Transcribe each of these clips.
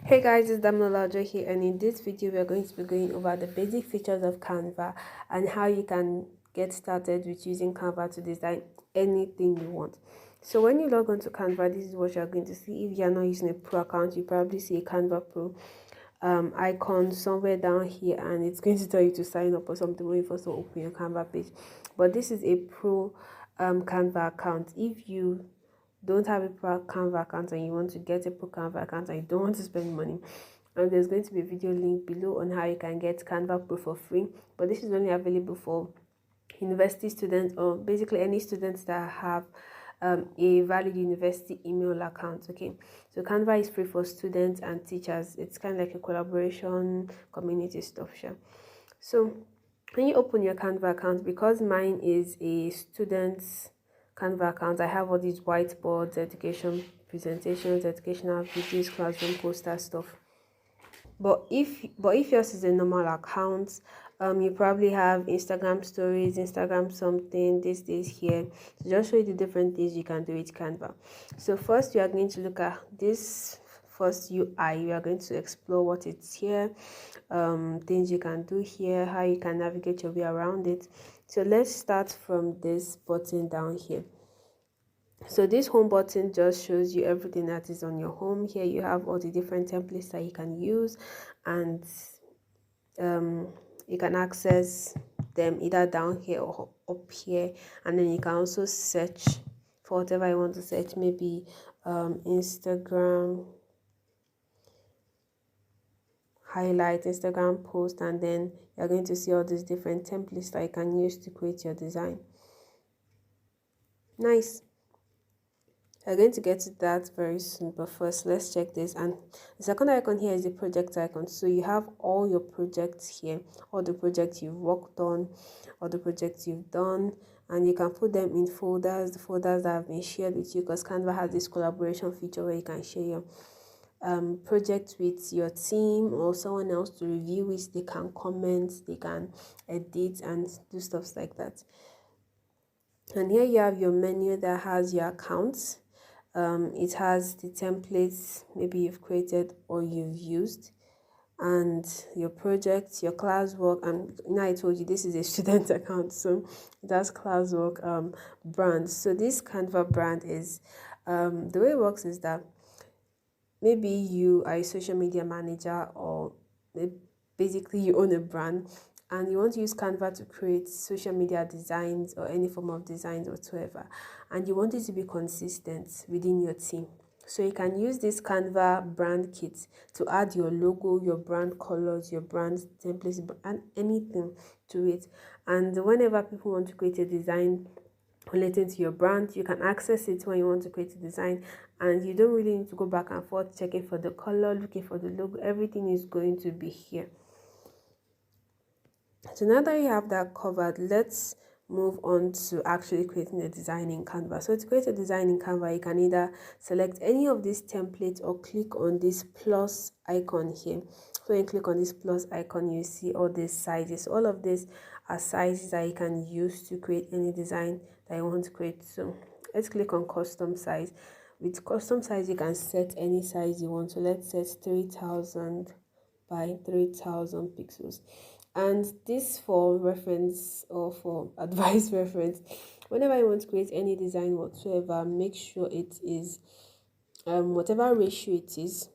Hey guys, it's Damillola Ojo here, and in this video we are going to be going over the basic features of Canva and how you can get started with using Canva to design anything you want. So when you log on to Canva, this is what you're going to see. If you're not using a pro account, you probably see a Canva Pro icon somewhere down here, and it's going to tell you to sign up or something when you first open your Canva page. But this is a pro Canva account. If you don't have a pro Canva account and you want to get a pro Canva account and you don't want to spend money, and there's going to be a video link below on how you can get Canva Pro for free. But this is only available for university students, or basically any students that have a valid university email account. Okay, so Canva is free for students and teachers. It's kind of like a collaboration community stuff. Sure. So when you open your Canva account, because mine is a student's Canva account, I have all these whiteboards, education presentations, educational videos, classroom poster stuff. But if yours is a normal account, you probably have Instagram stories, Instagram something, this here. So just show you the different things you can do with Canva. So first, we are going to look at this first UI. We are going to explore what it's here, things you can do here, how you can navigate your way around it. So let's start from this button down here. So this home button just shows you everything that is on your home. Here you have all the different templates that you can use, and you can access them either down here or up here, and then you can also search for whatever you want to search, maybe Instagram highlight, Instagram post, and then you're going to see all these different templates that you can use to create your design. Nice. We're going to get to that very soon, but first let's check this. And the second icon here is the project icon. So you have all your projects here, all the projects you've worked on, all the projects you've done, and you can put them in folders, the folders that have been shared with you, because Canva has this collaboration feature where you can share your project with your team or someone else to review it. They can comment, they can edit and do stuff like that. And here you have your menu that has your accounts. It has the templates maybe you've created or you've used, and your projects, your classwork. And now I told you this is a student account, so it has classwork brand. So this Canva brand is the way it works is that maybe you are a social media manager, or basically you own a brand and you want to use Canva to create social media designs or any form of designs whatsoever, and you want it to be consistent within your team. So you can use this Canva brand kit to add your logo, your brand colors, your brand templates, and anything to it. And whenever people want to create a design relating to your brand, you can access it when you want to create a design, and you don't really need to go back and forth checking for the color, looking for the logo. Everything is going to be here. So now that you have that covered, let's move on to actually creating a design in Canva. So to create a design in Canva, you can either select any of these templates or click on this plus icon here. So when you click on this plus icon, you see all these sizes. All of these are sizes that you can use to create any design that you want to create. So let's click on custom size. With custom size, you can set any size you want. So let's set 3000 by 3000 pixels. And this for reference or for advice reference, whenever you want to create any design whatsoever, make sure it is whatever ratio it is,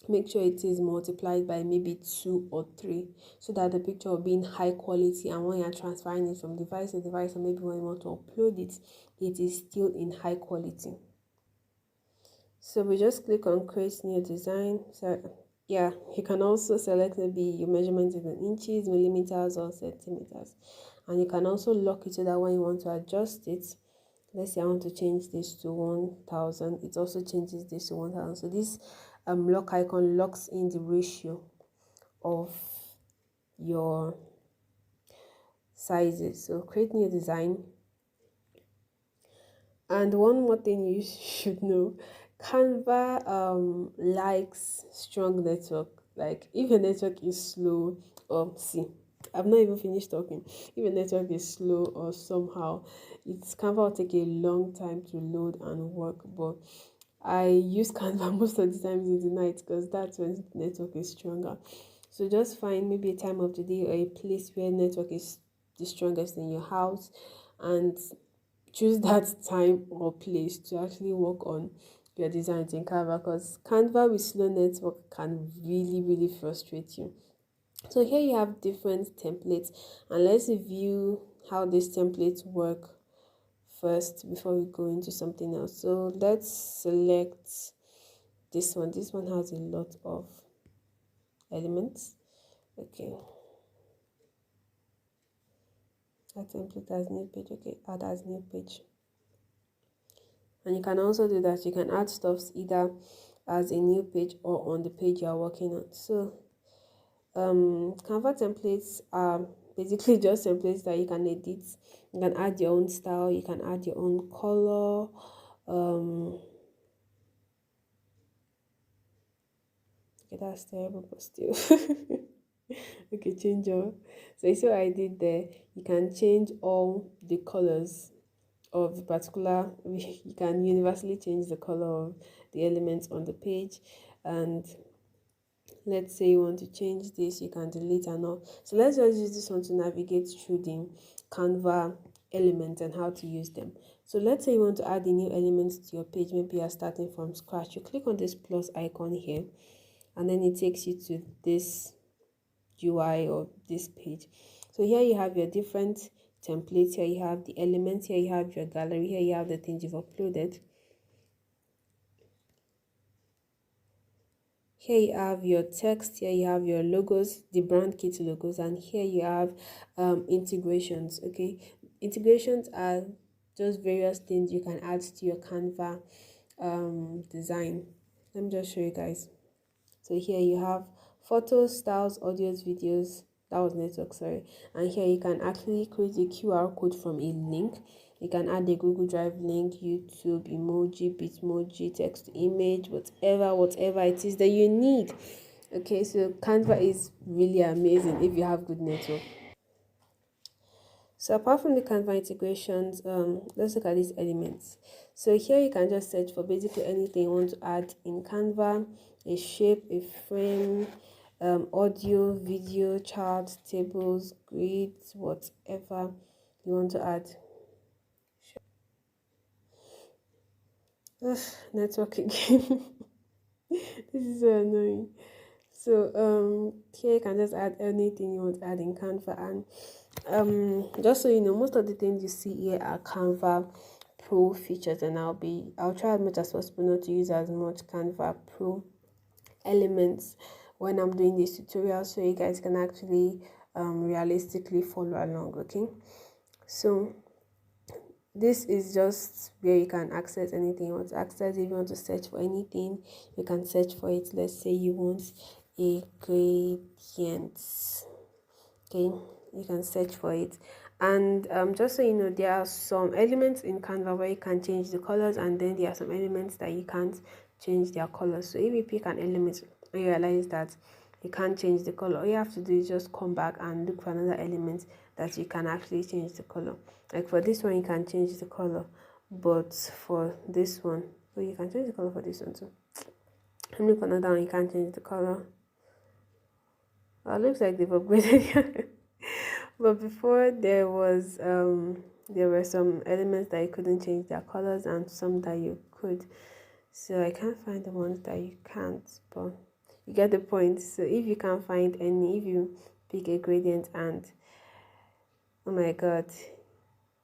make sure it is multiplied by maybe 2 or 3, so that the picture will be in high quality, and when you're transferring it from device to device, or maybe when you want to upload it, it is still in high quality. So we just click on create new design. So yeah, you can also select maybe your measurement in inches, millimeters, or centimeters, and you can also lock it so that when you want to adjust it, let's say I want to change this to 1000, it also changes this to 1000. So this lock icon locks in the ratio of your sizes. So create new design. And one more thing you should know, Canva likes strong network. Like if your network is slow, or see, I've not even finished talking. If your network is slow or somehow, it's Canva will take a long time to load and work. But I use Canva most of the times in the night because that's when the network is stronger. So just find maybe a time of the day or a place where network is the strongest in your house, and choose that time or place to actually work on your designs in Canva, because Canva with slow network can really frustrate you. So here you have different templates, and let's review how these templates work first before we go into something else. So let's select this one. This one has a lot of elements. Okay, that template has new page. Okay, add as new page. And you can also do that. You can add stuffs either as a new page or on the page you are working on. So Canva templates are basically just templates that you can edit. You can add your own style, you can add your own color. Okay, that's terrible, but still. Okay, change all. So you see what I did there? You can change all the colors of the particular, you can universally change the color of the elements on the page. And let's say you want to change this, you can delete and all. So let's just use this one to navigate through the Canva elements and how to use them. So let's say you want to add the new elements to your page. Maybe you're starting from scratch. You click on this plus icon here, and then it takes you to this UI or this page. So here you have your different templates. Here you have the elements. Here you have your gallery. Here you have the things you've uploaded. Here you have your text. Here you have your logos, the brand kit logos, and here you have integrations. Okay, integrations are just various things you can add to your Canva design. Let me just show you guys. So here you have photos, styles, audios, videos. That was network, sorry. And here you can actually create a QR code from a link. You can add a Google Drive link, YouTube, emoji, Bitmoji, text to image, whatever it is that you need. Okay, so Canva is really amazing if you have good network. So apart from the Canva integrations, let's look at these elements. So here you can just search for basically anything you want to add in Canva: a shape, a frame, audio, video, charts, tables, grids, whatever you want to add. Ugh, network again. This is so annoying. So here you can just add anything you want to add in Canva. And just so you know, most of the things you see here are Canva Pro features, and I'll try as much as possible not to use as much Canva Pro elements when I'm doing this tutorial, so you guys can actually realistically follow along. Okay, so this is just where you can access anything you want to access. If you want to search for anything, you can search for it. Let's say you want a gradient. Okay, you can search for it. And just so you know, there are some elements in Canva where you can change the colors, and then there are some elements that you can't change their colors. So if you pick an element and you realize that you can't change the color, all you have to do is just come back and look for another element that you can actually change the color. Like for this one, you can change the color, but for this one, oh, you can change the color for this one too. And look for another one, you can't change the color. Well, it looks like they've upgraded. But before there were some elements that you couldn't change their colors and some that you could. So I can't find the ones that you can't, but you get the point. So if you can't find any, if you pick a gradient and oh my god,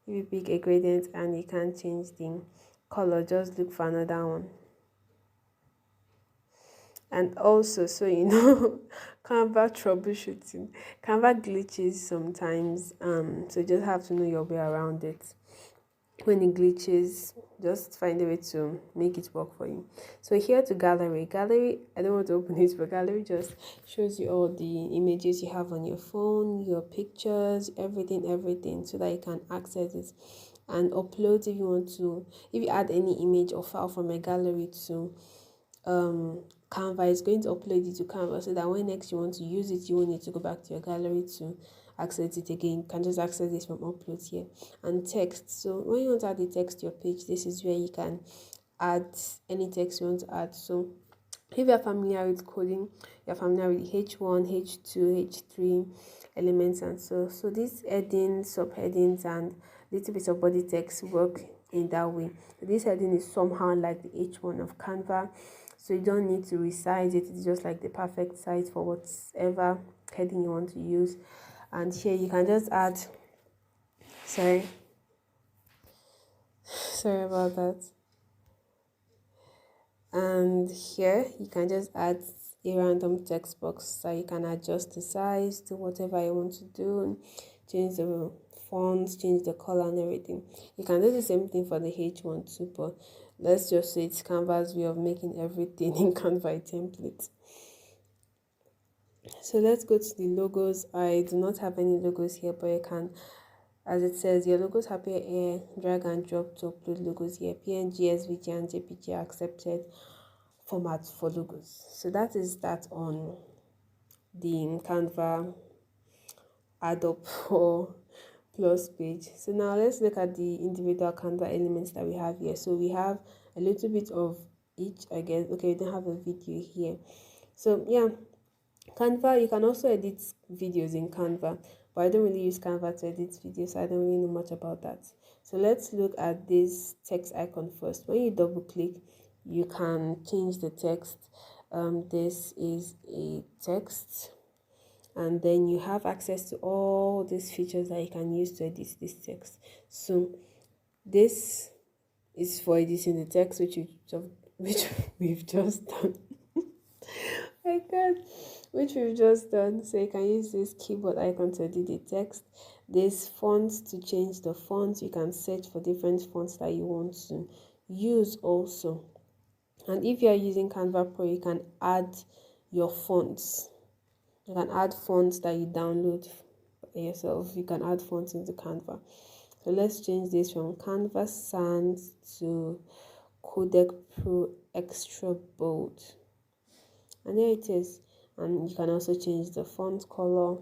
if you pick a gradient and you can't change the color, just look for another one. And also, so you know, Canva troubleshooting, Canva glitches sometimes, so you just have to know your way around it. When it glitches, just find a way to make it work for you. So here to gallery, I don't want to open it, but gallery just shows you all the images you have on your phone, your pictures, everything, so that you can access it and upload if you want to. If you add any image or file from a gallery to Canva, is going to upload it to Canva, so that when next you want to use it, you won't need to go back to your gallery to access it again. You can just access this from uploads here. And text, so when you want to add the text to your page, this is where you can add any text you want to add. So if you're familiar with coding, you're familiar with H1, H2, H3 elements, and so these headings, subheadings, and little bits of body text work in that way. This heading is somehow like the H1 of Canva, so you don't need to resize it. It's just like the perfect size for whatever heading you want to use. And here you can just add, sorry about that. And here you can just add a random text box, so you can adjust the size to whatever you want to do, change the fonts, change the color and everything. You can do the same thing for the H1 too, but let's just say it's Canva's way of making everything in Canva a template. So let's go to the logos. I do not have any logos here, but you can, as it says, your logos appear here, drag and drop to upload logos here. PNG, SVG, and JPG are accepted formats for logos. So that is that on the Canva add up or plus page. So now let's look at the individual Canva elements that we have here. So we have a little bit of each, I guess. Okay, we don't have a video here. So yeah, Canva, you can also edit videos in Canva, but I don't really use Canva to edit videos, so I don't really know much about that. So let's look at this text icon first. When you double click, you can change the text. This is a text, and then you have access to all these features that you can use to edit this text. So this is for editing the text, which we've just done. My God, which we've just done. So you can use this keyboard icon to edit the text. This fonts to change the fonts. You can search for different fonts that you want to use also. And if you are using Canva Pro, you can add your fonts. You can add fonts that you download yourself. You can add fonts into Canva. So let's change this from Canva Sans to Codec Pro Extra Bold. And there it is. And you can also change the font color.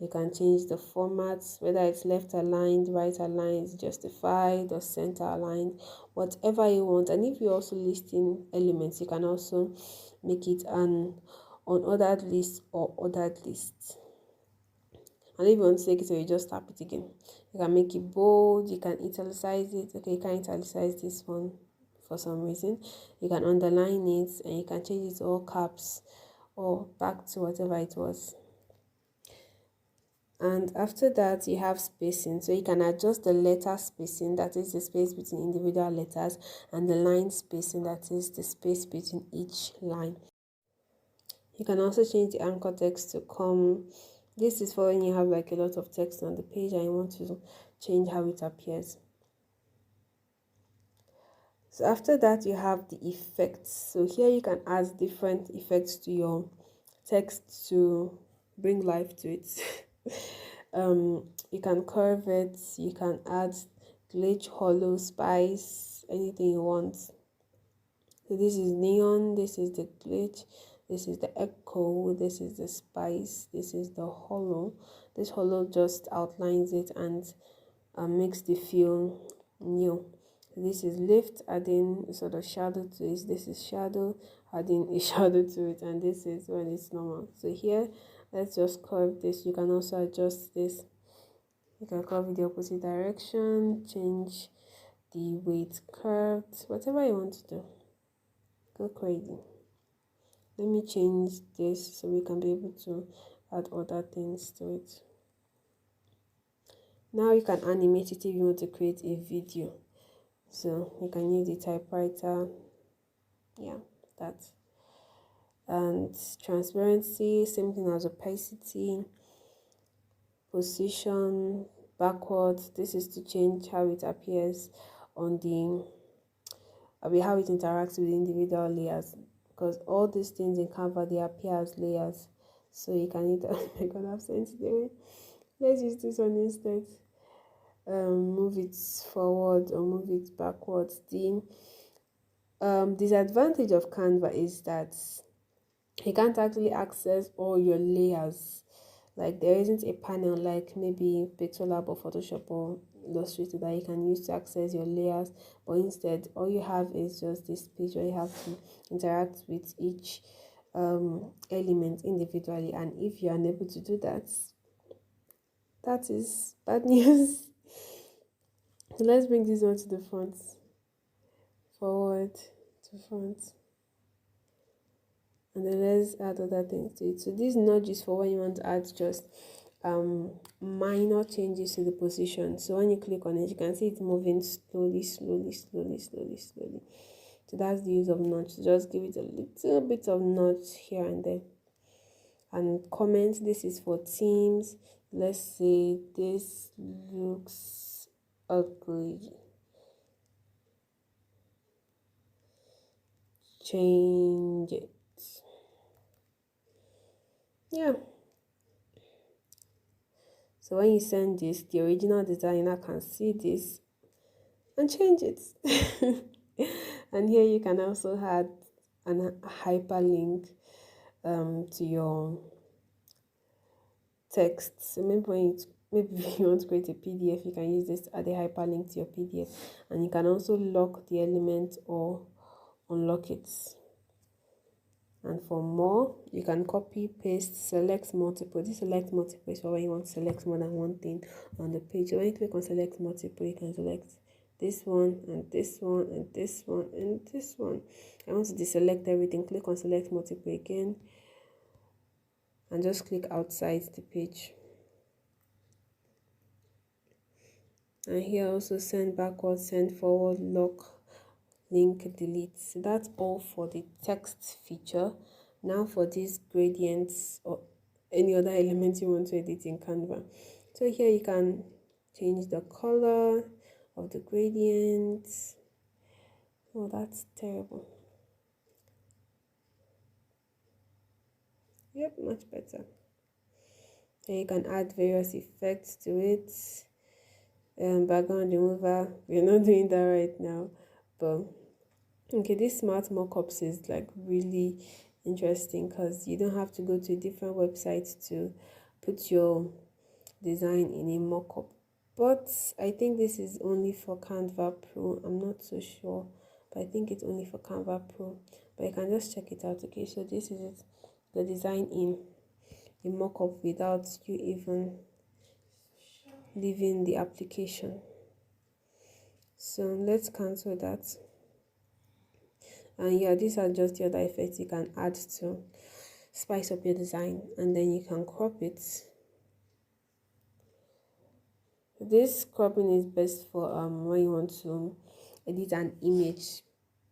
You can change the formats, whether it's left aligned, right aligned, justified, or center aligned, whatever you want. And if you're also listing elements, you can also make it an unordered list or ordered list. And if you want to take it away, just tap it again. You can make it bold, you can italicize it. Okay, you can italicize this one for some reason. You can underline it, and you can change it to all caps or back to whatever it was. And after that, you have spacing. So you can adjust the letter spacing, that is the space between individual letters, and the line spacing, that is the space between each line. You can also change the anchor text to come. This is for when you have like a lot of text on the page and you want to change how it appears. So after that, you have the effects. So here you can add different effects to your text to bring life to it. You can curve it, you can add glitch, hollow, spice, anything you want. So this is neon, this is the glitch, this is the echo, this is the spice, this is the hollow. This hollow just outlines it and makes the feel new. This is lift, adding sort of shadow to it. This is shadow, adding a shadow to it, and this is when it's normal. So here, let's just curve this. You can also adjust this. You can curve it the opposite direction, change the way it's curved, whatever you want to do. Go crazy. Let me change this so we can be able to add other things to it. Now you can animate it if you want to create a video. So you can use the typewriter. Yeah, that. And transparency, same thing as opacity. Position, backwards. This is to change how it appears on the, how it interacts with individual layers. Because all these things in Canva, they appear as layers. So you can either, oh my God, I've sent it away. Let's use this one instead. Move it forward or move it backwards. The disadvantage of Canva is that you can't actually access all your layers. Like there isn't a panel like maybe Pixel Lab or Photoshop or Illustrator that you can use to access your layers, but instead all you have is just this page where you have to interact with each element individually. And if you are unable to do that, that is bad news. So let's bring this one to the front, forward to front, and then let's add other things to it. So this nudge is for when you want to add just minor changes to the position. So when you click on it, you can see it moving slowly. So that's the use of nudge. Just give it a little bit of nudge here and there. And comments, this is for teams. Let's say this looks ugly, change it. Yeah. So when you send this, the original designer can see this and change it. And here you can also add an hyperlink to your text. So maybe if you want to create a PDF, you can use this to add a hyperlink to your PDF, and you can also lock the element or unlock it. And for more, you can copy, paste, select multiple. This select multiple is for when you want to select more than one thing on the page. So when you click on select multiple, you can select this one and this one and this one and this one. I want to deselect everything. Click on select multiple again and just click outside the page. And here also send backward, send forward, lock, link, delete. So that's all for the text feature. Now for these gradients or any other elements you want to edit in Canva. So here you can change the color of the gradients. Oh, that's terrible. Yep, much better. Then you can add various effects to it. Background remover, we're not doing that right now, but okay, this smart mockups is like really interesting because you don't have to go to a different website to put your design in a mockup. But I think this is only for Canva Pro. I'm not so sure, but I think it's only for Canva Pro. But you can just check it out. Okay, so this is it, the design in a mockup without you even leaving the application. So let's cancel that. And yeah, these are just the other effects you can add to spice up your design, and then you can crop it. This cropping is best for when you want to edit an image,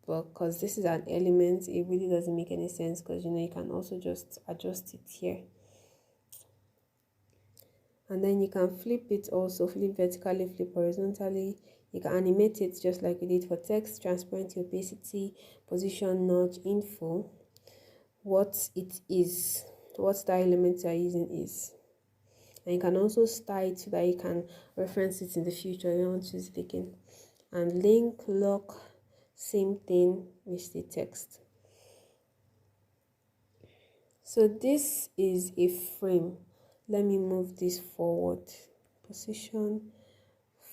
but because this is an element, it really doesn't make any sense, because you can also just adjust it here. And then you can flip it also, flip vertically, flip horizontally. You can animate it just like we did for text, transparent, opacity, position, nudge, info, what it is, what the element you are using is. And you can also style it so that you can reference it in the future. You want to use it again. And link, lock, same thing with the text. So this is a frame. Let me move this forward. Position,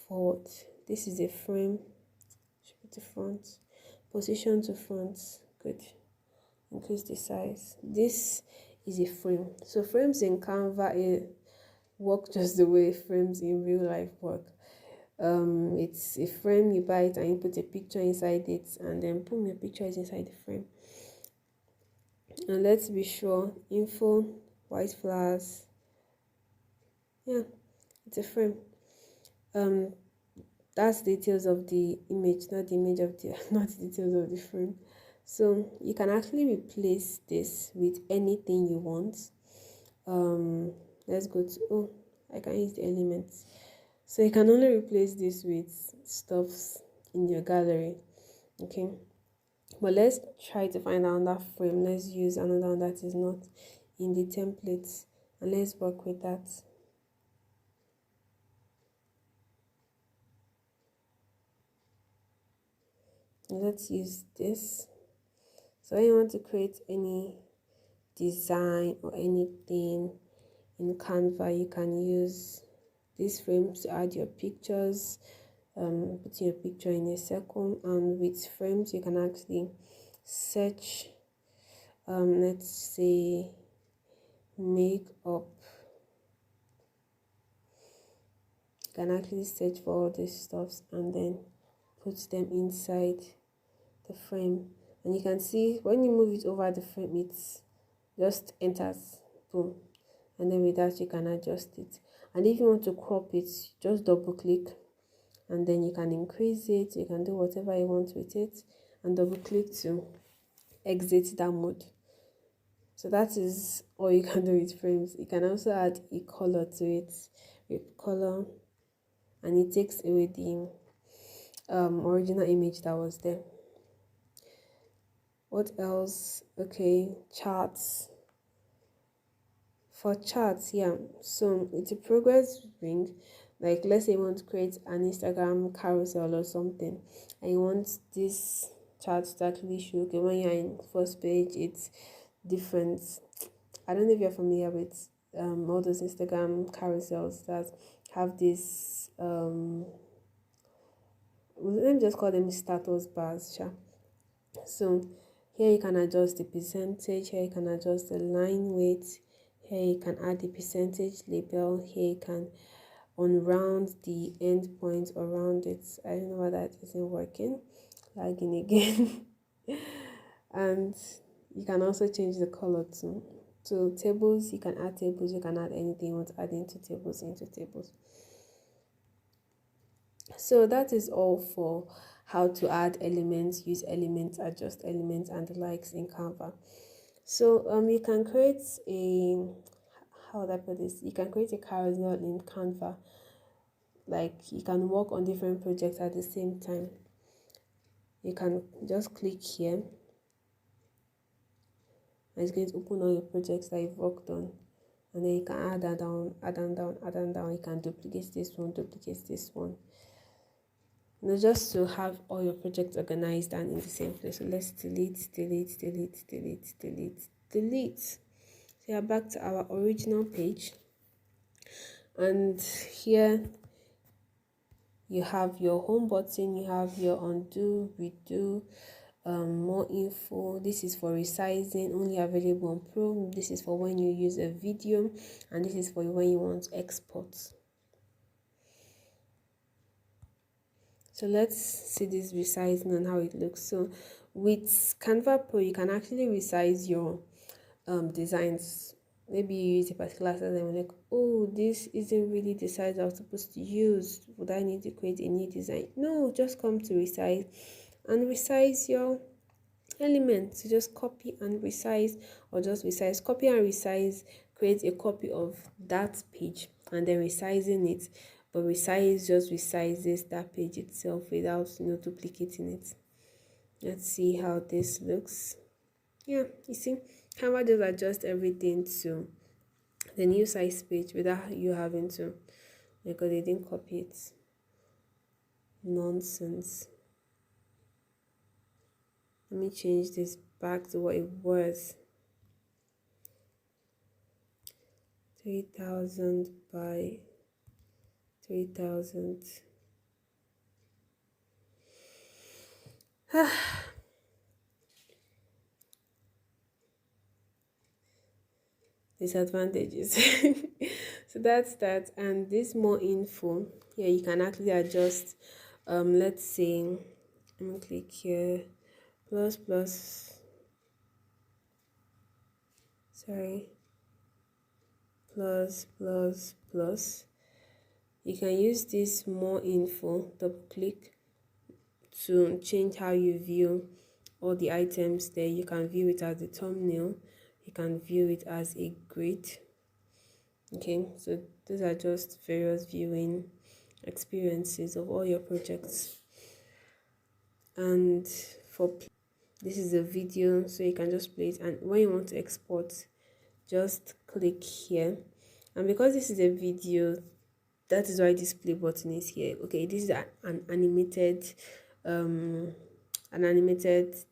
forward. This is a frame. Should be to front. Position to front. Good. Increase the size. This is a frame. So frames in Canva work just the way frames in real life work. It's a frame, you buy it and you put a picture inside it, and then boom, your picture is inside the frame. And let's be sure, info, white flowers. Yeah, it's a frame. That's details of the image, not the image of the not the details of the frame. So you can actually replace this with anything you want. Let's go to I can use the elements. So you can only replace this with stuffs in your gallery. Okay, but let's try to find another frame. Let's use another one that is not in the templates, and let's work with that. Let's use this. So when you want to create any design or anything in Canva, you can use these frames to add your pictures, put your picture in a circle, and with frames you can actually search, let's say makeup. You can actually search for all these stuffs and then put them inside the frame, and you can see when you move it over the frame, it just enters, boom, and then with that you can adjust it. And if you want to crop it, just double click and then you can increase it, you can do whatever you want with it, and double click to exit that mode. So that is all you can do with frames. You can also add a color to it, a color, and it takes away the original image that was there. What else? Okay, charts. For charts, yeah, so it's a progress ring. Like, let's say you want to create an Instagram carousel or something, and you want this chart to actually show, okay, when you're in first page it's different. I don't know if you're familiar with all those Instagram carousels that have this let me just call them status bars, sure. So here you can adjust the percentage, here you can adjust the line weight, here you can add the percentage label, here you can unround the end point around it. I don't know why that isn't working, lagging again. And you can also change the color too. So tables, you can add tables, you can add anything you want to add into tables. So that is all for how to add elements, use elements, adjust elements, and the likes in Canva. So you can create a, how would I put this? You can create a carousel in Canva. Like, you can work on different projects at the same time. You can just click here, and it's going to open all your projects that you've worked on. And then you can add that down, add them down, add them down. You can duplicate this one, duplicate this one. Just to have all your projects organized and in the same place. So let's delete. So yeah, back to our original page, and here you have your home button, you have your undo, redo, more info. This is for resizing, only available on Pro. This is for when you use a video, and this is for when you want to export. So let's see this resizing and how it looks. So with Canva Pro, you can actually resize your designs. Maybe you use a particular size and you're like, oh, this isn't really the size I was supposed to use. Would I need to create a new design? No, just come to resize and resize your elements. So just copy and resize, or just resize, copy and resize, create a copy of that page and then resizing it. But resize just resizes that page itself without duplicating it. Let's see how this looks. Yeah, you see, Canva just adjust everything to the new size page without you having to, because they didn't copy it. Nonsense. Let me change this back to what it was. 3000 by 3000. Disadvantages. So that's that. And this more info, yeah, you can actually adjust. Let's say, let me click here, plus. You can use this more info, double click to change how you view all the items there. You can view it as a thumbnail, you can view it as a grid. Okay, so these are just various viewing experiences of all your projects. And for this is a video, so you can just play it, and when you want to export, just click here. And because this is a video, that is why this play button is here. Okay, this is an animated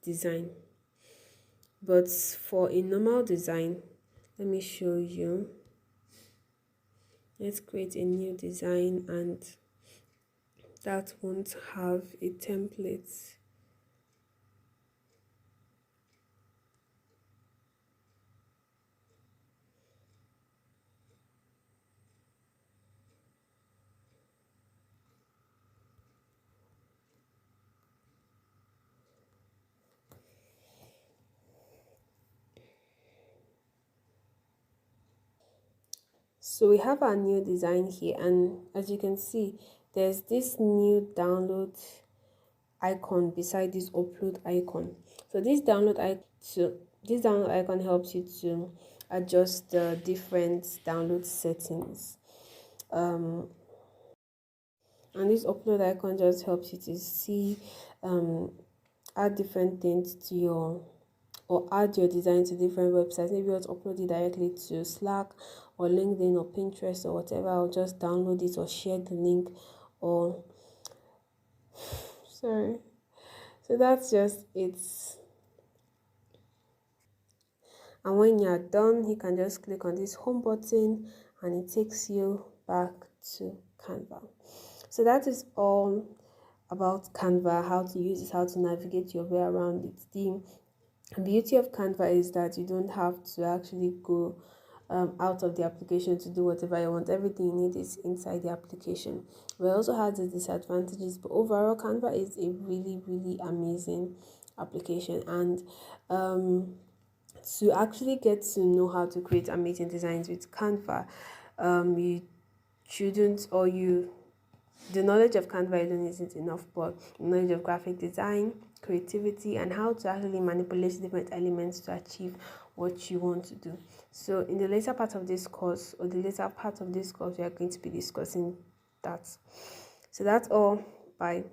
design, but for a normal design, let me show you. Let's create a new design, and that won't have a template. So we have our new design here, and as you can see, there's this new download icon beside this upload icon. So this download icon helps you to adjust the different download settings. Um, and this upload icon just helps you to see, um, add different things to your, or add your design to different websites. Maybe you want to upload it directly to Slack or LinkedIn or Pinterest or whatever. I'll just download it or share the link, or sorry. So that's just it. And when you're done, you can just click on this home button and it takes you back to Canva. So that is all about Canva, how to use it, how to navigate your way around it. The beauty of Canva is that you don't have to actually go out of the application to do whatever you want. Everything you need is inside the application. But it also has its disadvantages. But overall, Canva is a really, really amazing application. And to actually get to know how to create amazing designs with Canva, you shouldn't, or you, the knowledge of Canva alone isn't enough, but knowledge of graphic design, creativity, and how to actually manipulate different elements to achieve what you want to do. So in the later part of this course, or the later part of this course, we are going to be discussing that. So that's all. Bye.